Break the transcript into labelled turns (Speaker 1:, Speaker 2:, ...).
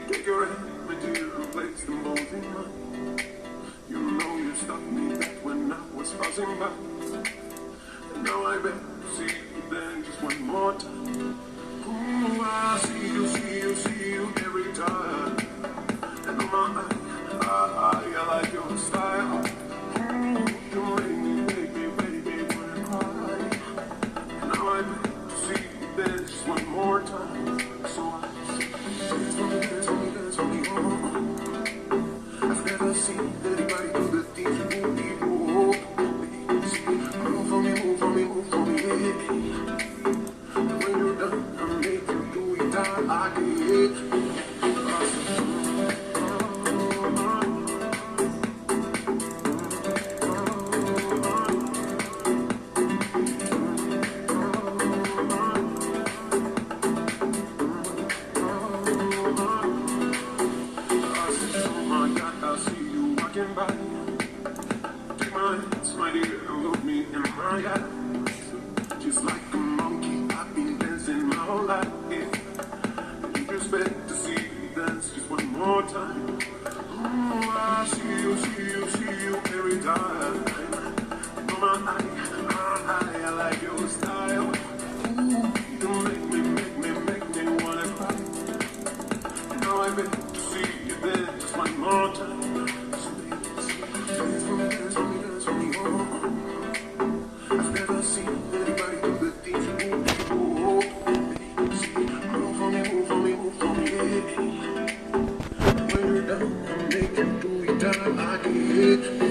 Speaker 1: Take your hand, my dear, and place them both in mine. You know you stopped me back when I was fussing back. And now I beg to see you then just one more time. Ooh, I see you every time. And on my I like your style. Ooh, you make me, baby, wanna cry. And now I beg to see you then just one more time. So I dance for me, I've never seen anybody do the things you do before. Move for me, yeah. When you're done, I'll make you do it all again. By. Take my hands, my dear, and look me in my eyes. Just like a monkey, I've been dancing my whole life. And you expect to see me dance just one more time. Ooh, I see you every time. On my eye, I like your style. Ooh, you make me wanna cry. Now I beg to see you dance just one more time. Dance for me, I've never seen anybody do the things you do before. Move for me, yeah. When you're done, I'll make you do it all again.